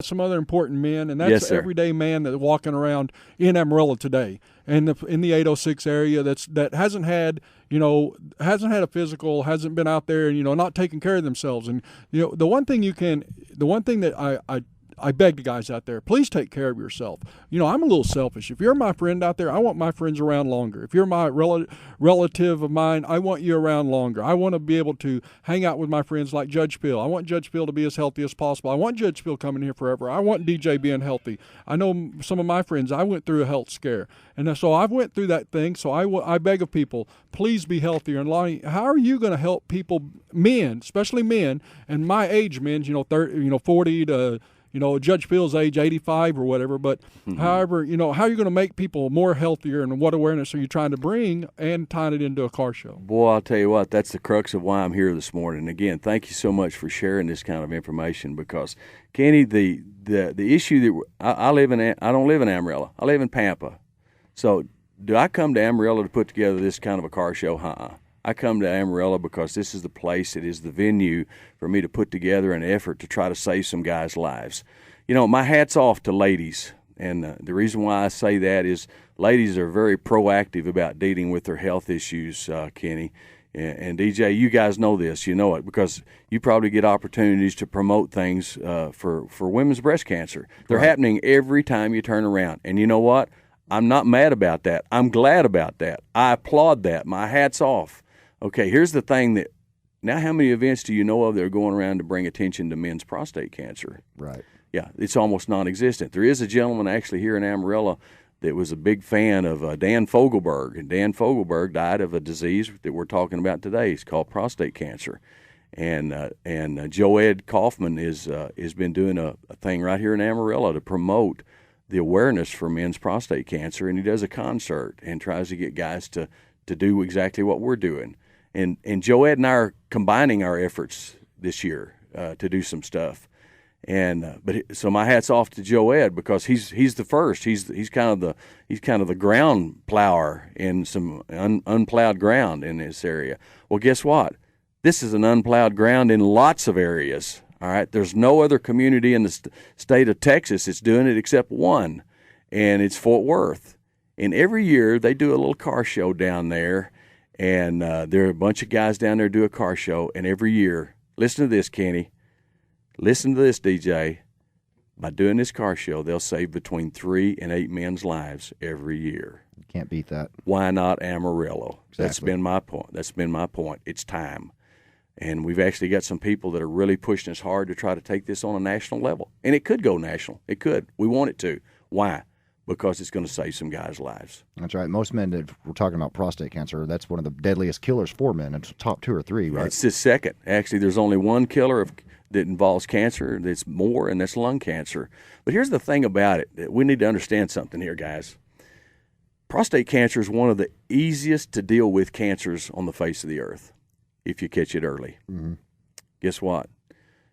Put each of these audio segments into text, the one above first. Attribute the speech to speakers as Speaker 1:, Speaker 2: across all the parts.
Speaker 1: some other important men, and that's
Speaker 2: Yes,
Speaker 1: the
Speaker 2: sir.
Speaker 1: everyday man that's walking around in Amarillo today, and in the 806 area that hasn't had a physical, hasn't been out there, and not taking care of themselves. And the one thing that I beg the guys out there, please take care of yourself. I'm a little selfish. If you're my friend out there, I want my friends around longer. If you're my relative of mine, I want you around longer. I want to be able to hang out with my friends like Judge Phil. I want Judge Phil to be as healthy as possible. I want Judge Phil coming here forever. I want DJ being healthy. I know some of my friends, I went through a health scare. And so I've went through that thing. So I beg of people, please be healthier. And Lonnie, how are you going to help people, men, especially men, and my age men, 30, 40 to Judge Phil's age, 85 or whatever. But however, how are you going to make people more healthier, and what awareness are you trying to bring and tying it into a car show?
Speaker 2: Boy, I'll tell you what, that's the crux of why I'm here this morning. Again, thank you so much for sharing this kind of information, because, Kenny, the issue that I don't live in Amarillo. I live in Pampa. So do I come to Amarillo to put together this kind of a car show? I come to Amarillo because this is the place, it is the venue for me to put together an effort to try to save some guys' lives. My hat's off to ladies, and the reason why I say that is ladies are very proactive about dealing with their health issues, Kenny. And DJ, you guys know this, you know it, because you probably get opportunities to promote things for women's breast cancer. They're happening every time you turn around. And you know what? I'm not mad about that. I'm glad about that. I applaud that. My hat's off. Okay, here's the thing now how many events do you know of that are going around to bring attention to men's prostate cancer?
Speaker 3: Right.
Speaker 2: Yeah, it's almost non-existent. There is a gentleman actually here in Amarillo that was a big fan of Dan Fogelberg, and Dan Fogelberg died of a disease that we're talking about today. It's called prostate cancer. And Joed Kaufman has been doing a thing right here in Amarillo to promote the awareness for men's prostate cancer, and he does a concert and tries to get guys to do exactly what we're doing. And Joed and I are combining our efforts this year to do some stuff. So my hat's off to Joed, because he's the first. He's kind of the ground plower in some unplowed ground in this area. Well, guess what? This is an unplowed ground in lots of areas. All right, there's no other community in the state of Texas that's doing it except one, and it's Fort Worth. And every year they do a little car show down there, and there are a bunch of guys down there do a car show. And every year, listen to this, Kenny. Listen to this, DJ. By doing this car show, they'll save between 3 and 8 men's lives every year.
Speaker 3: You can't beat that.
Speaker 2: Why not Amarillo?
Speaker 3: Exactly.
Speaker 2: That's been my point. It's time. And we've actually got some people that are really pushing us hard to try to take this on a national level. And it could go national. It could. We want it to. Why? Because it's going to save some guys' lives.
Speaker 3: That's right. Most men that we're talking about prostate cancer, that's one of the deadliest killers for men. It's top 2 or 3, right?
Speaker 2: It's the second. Actually, there's only one killer that involves cancer that's more, and that's lung cancer. But here's the thing about it. We need to understand something here, guys. Prostate cancer is one of the easiest to deal with cancers on the face of the earth if you catch it early.
Speaker 3: Mm-hmm.
Speaker 2: Guess what?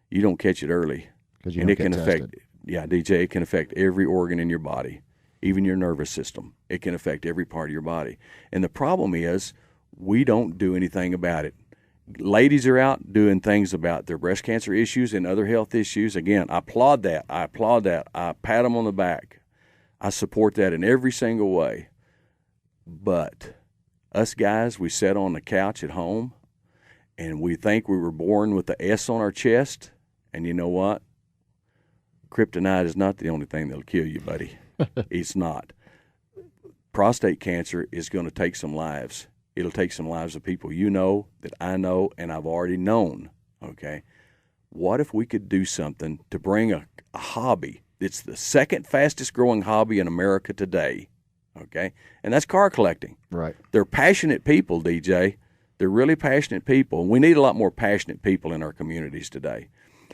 Speaker 2: You don't catch it early.
Speaker 3: Because you
Speaker 2: and
Speaker 3: don't
Speaker 2: it
Speaker 3: get
Speaker 2: can
Speaker 3: tested.
Speaker 2: affect, yeah, DJ, it can affect every organ in your body, even your nervous system. It can affect every part of your body. And the problem is we don't do anything about it. Ladies are out doing things about their breast cancer issues and other health issues. Again, I applaud that. I pat them on the back. I support that in every single way. But us guys, we sit on the couch at home, and we think we were born with the S on our chest. And you know what? Kryptonite is not the only thing that'll kill you, buddy. It's not. Prostate cancer is going to take some lives. It'll take some lives of people you know, that I know, and I've already known, okay? What if we could do something to bring a hobby? It's the second fastest growing hobby in America today, okay? And that's car collecting.
Speaker 3: Right.
Speaker 2: They're passionate people, DJ. They're really passionate people. And we need a lot more passionate people in our communities today.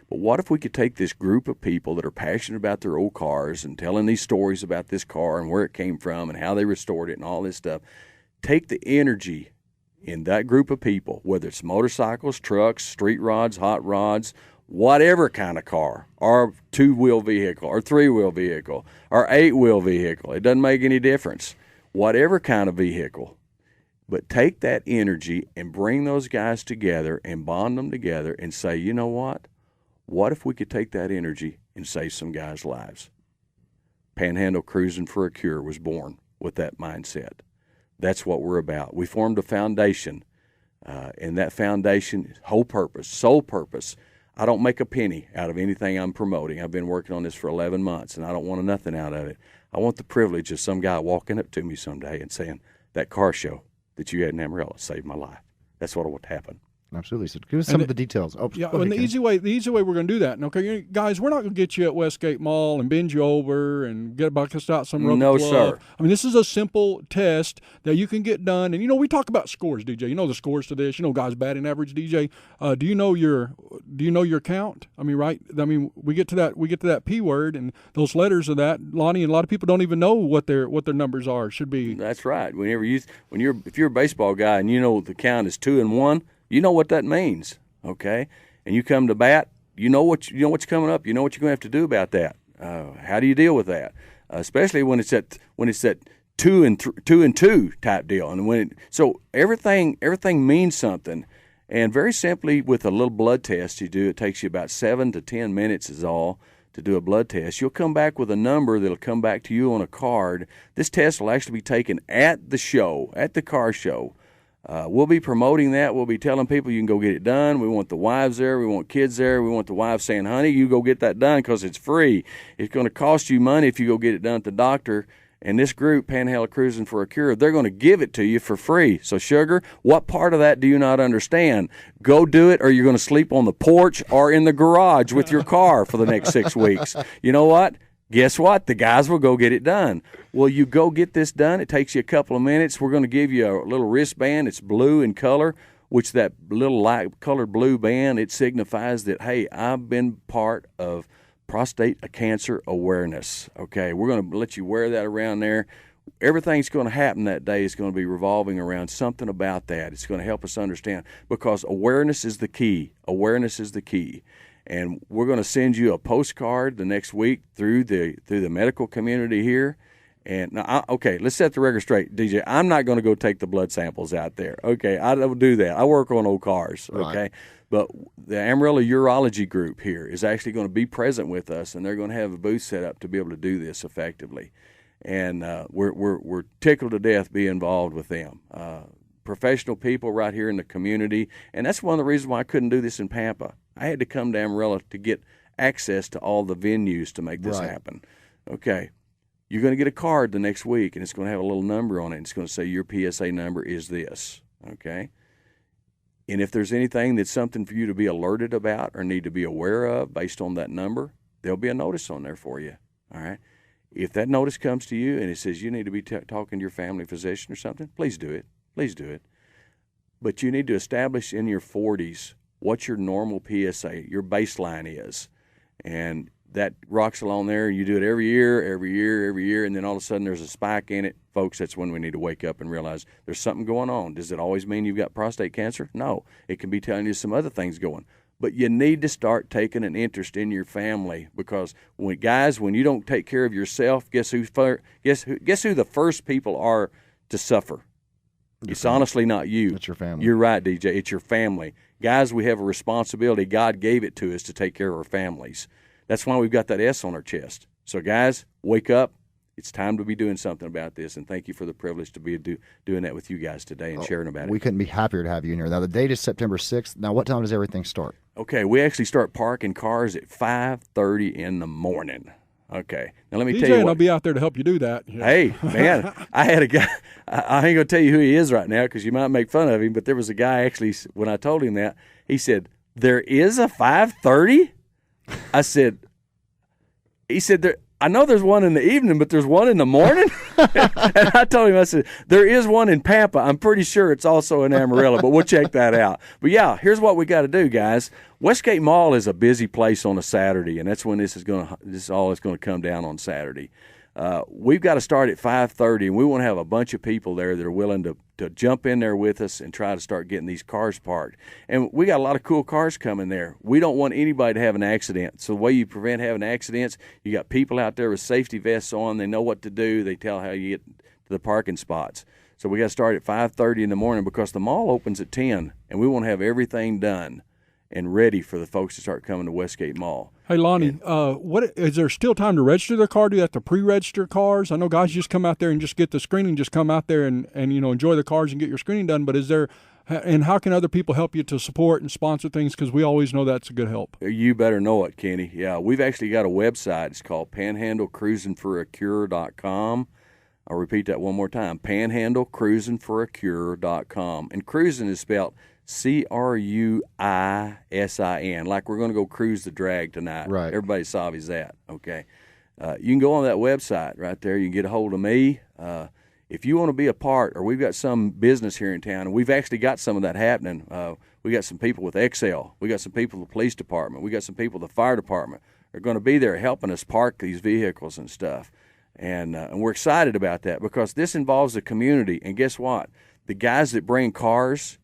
Speaker 2: But what if we could take this group of people that are passionate about their old cars and telling these stories about this car and where it came from and how they restored it and all this stuff, take the energy in that group of people, whether it's motorcycles, trucks, street rods, hot rods, whatever kind of car, or 2-wheel vehicle, or 3-wheel vehicle, or 8-wheel vehicle. It doesn't make any difference. Whatever kind of vehicle. But take that energy and bring those guys together and bond them together and say, you know what? What if we could take that energy and save some guys' lives. Panhandle Crusin for a Cure was born with that mindset. That's what we're about. We formed a foundation, and that foundation, sole purpose, I don't make a penny out of anything I'm promoting. I've been working on this for 11 months, and I don't want nothing out of it. I want the privilege of some guy walking up to me someday and saying, that car show that you had in Amarillo saved my life. That's what I want to happen.
Speaker 3: Absolutely. So give us some of the details.
Speaker 1: Yeah, and the easy way we're going to do that. And okay, guys, we're not going to get you at Westgate Mall and bend you over and get us out some rubber glove.
Speaker 2: Sir.
Speaker 1: I mean, this is a simple test that you can get done. And we talk about scores, DJ. You know the scores to this. Guys' batting average, DJ. Do you know your count? I mean, right? I mean, we get to that P word and those letters of that, Lonnie. And a lot of people don't even know what their numbers are. Should be.
Speaker 2: That's right. If you're a baseball guy and you know the count is 2-1. You know what that means, okay? And you come to bat, you know what's coming up. You know what you're going to have to do about that. How do you deal with that? Especially when it's that 2-2 type deal. And so everything means something. And very simply, with a little blood test you do, it takes you about 7 to 10 minutes is all to do a blood test. You'll come back with a number that'll come back to you on a card. This test will actually be taken at the car show. We'll be promoting that. We'll be telling people you can go get it done. We want the wives there. We want kids there. We want the wives saying, honey, you go get that done because it's free. It's going to cost you money if you go get it done at the doctor. And this group, Panhandle Crusin for a Cure, they're going to give it to you for free. So, Sugar, what part of that do you not understand? Go do it or you're going to sleep on the porch or in the garage with your car for the next 6 weeks. You know what? Guess what? The guys will go get it done. Well, you go get this done. It takes you a couple of minutes. We're going to give you a little wristband. It's blue in color, which that little light colored blue band, it signifies that, hey, I've been part of prostate cancer awareness. Okay, we're going to let you wear that around there. Everything's going to happen that day is going to be revolving around something about that. It's going to help us understand because awareness is the key. Awareness is the key. And we're going to send you a postcard the next week through the medical community here. And now, let's set the record straight, DJ. I'm not going to go take the blood samples out there. Okay, I don't do that. I work on old cars. Okay,
Speaker 3: right.
Speaker 2: But the Amarillo Urology Group here is actually going to be present with us, and they're going to have a booth set up to be able to do this effectively. And we're tickled to death be involved with them. Professional people right here in the community, and that's one of the reasons why I couldn't do this in Pampa. I had to come to Amarillo to get access to all the venues to make this happen. Okay, you're going to get a card the next week, and it's going to have a little number on it. And it's going to say your PSA number is this, okay? And if there's anything that's something for you to be alerted about or need to be aware of based on that number, there'll be a notice on there for you, all right? If that notice comes to you and it says you need to be talking to your family physician or something, please do it. Please do it. But you need to establish in your 40s what your normal PSA, your baseline is. And that rocks along there. You do it every year, and then all of a sudden there's a spike in it. Folks, that's when we need to wake up and realize there's something going on. Does it always mean you've got prostate cancer? No. It can be telling you some other things going. But you need to start taking an interest in your family because when you don't take care of yourself, guess who the first people are to suffer? It's honestly not you.
Speaker 3: It's your family.
Speaker 2: You're right, DJ. It's your family. Guys, we have a responsibility. God gave it to us to take care of our families. That's why we've got that S on our chest. So, guys, wake up. It's time to be doing something about this, and thank you for the privilege to be doing that with you guys today and sharing about it.
Speaker 3: We couldn't be happier to have you in here. Now, the date is September 6th. Now, what time does everything start?
Speaker 2: Okay, we actually start parking cars at 5:30 in the morning. Okay. Now, let me tell you what.
Speaker 1: I'll be out there to help you do that.
Speaker 2: Hey, man, I had a guy. I ain't going to tell you who he is right now because you might make fun of him, but there was a guy actually, when I told him that, he said, there is a 5:30? He said, I know there's one in the evening, but there's one in the morning? And I told him, I said, there is one in Pampa. I'm pretty sure it's also in Amarillo, but we'll check that out. But, yeah, here's what we got to do, guys. Westgate Mall is a busy place on a Saturday, and that's when this all is going to come down on Saturday. We've got to start at 5:30, and we want to have a bunch of people there that are willing to jump in there with us and try to start getting these cars parked. And we got a lot of cool cars coming there. We don't want anybody to have an accident. So the way you prevent having accidents, you got people out there with safety vests on. They know what to do. They tell how you get to the parking spots. So we got to start at 5:30 in the morning because the mall opens at 10, and we want to have everything done. and ready for the folks to start coming to Westgate Mall.
Speaker 1: Hey, Lonnie, what is there still time to register the car? Do you have to pre-register cars? I know guys just come out there and just get the screening, just come out there and enjoy the cars and get your screening done. But is there, and how can other people help you to support and sponsor things? Because we always know that's a good help.
Speaker 2: You better know it, Kenny. Yeah, we've actually got a website. It's called panhandlecruisinforacure.com. I'll repeat that one more time, panhandlecruisinforacure.com. And Crusin is spelled Cruisin, like we're going to go cruise the drag tonight.
Speaker 3: Right.
Speaker 2: Everybody savvy's that, okay? You can go on that website right there. You can get a hold of me. If you want to be a part, or we've got some business here in town, and we've actually got some of that happening. We got some people with Excel. We got some people with the police department. We got some people with the fire department. They're going to be there helping us park these vehicles and stuff. And we're excited about that because this involves the community. And guess what? The guys that bring cars,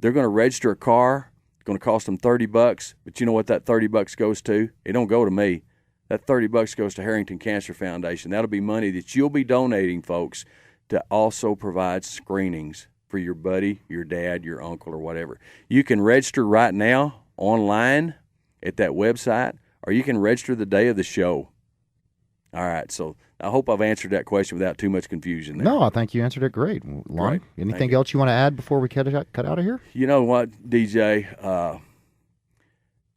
Speaker 2: they're going to register a car. It's going to cost them $30. But you know what that $30 goes to? It don't go to me. That $30 goes to Harrington Cancer Foundation. That'll be money that you'll be donating, folks, to also provide screenings for your buddy, your dad, your uncle, or whatever. You can register right now online at that website, or you can register the day of the show. All right, so I hope I've answered that question without too much confusion there.
Speaker 3: No, I think you answered it great. Lonnie,
Speaker 2: Great.
Speaker 3: anything else you want to add before we cut out of here?
Speaker 2: You know what, DJ?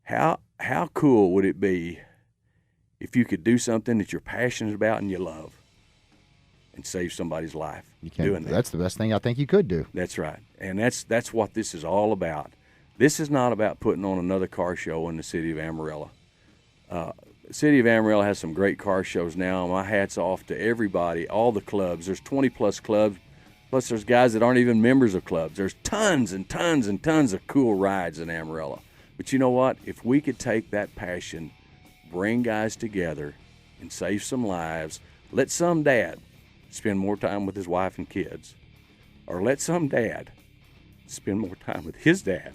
Speaker 2: How cool would it be if you could do something that you're passionate about and you love and save somebody's life doing that?
Speaker 3: That's the best thing I think you could do.
Speaker 2: That's right, and that's what this is all about. This is not about putting on another car show in the city of Amarillo. The city of Amarillo has some great car shows now. My hat's off to everybody, all the clubs. There's 20-plus clubs, plus there's guys that aren't even members of clubs. There's tons and tons and tons of cool rides in Amarillo. But you know what? If we could take that passion, bring guys together, and save some lives, let some dad spend more time with his wife and kids, or let some dad spend more time with his dad,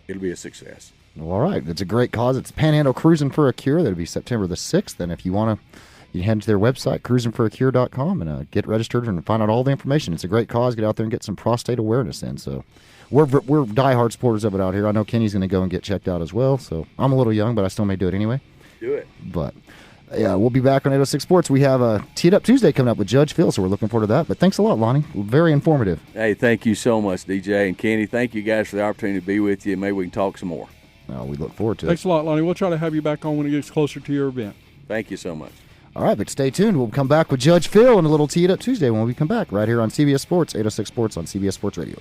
Speaker 2: it'll be a success.
Speaker 3: Well, all right. It's a great cause. It's Panhandle Cruising for a Cure. That'll be September the 6th. And if you want to, you head to their website, cruisinforacure.com, and get registered and find out all the information. It's a great cause. Get out there and get some prostate awareness in. So we're diehard supporters of it out here. I know Kenny's going to go and get checked out as well. So I'm a little young, but I still may do it anyway.
Speaker 2: Do it.
Speaker 3: But, yeah, we'll be back on 806 Sports. We have a Tee It Up Tuesday coming up with Judge Phil, so we're looking forward to that. But thanks a lot, Lonnie. Very informative.
Speaker 2: Hey, thank you so much, DJ. And Kenny, thank you guys for the opportunity to be with you. Maybe we can talk some more.
Speaker 3: We look forward to it.
Speaker 1: Thanks a lot, Lonnie. We'll try to have you back on when it gets closer to your event.
Speaker 2: Thank you so much.
Speaker 3: All right, but stay tuned. We'll come back with Judge Phil and a little Tee It Up Tuesday when we come back right here on CBS Sports, 806 Sports on CBS Sports Radio.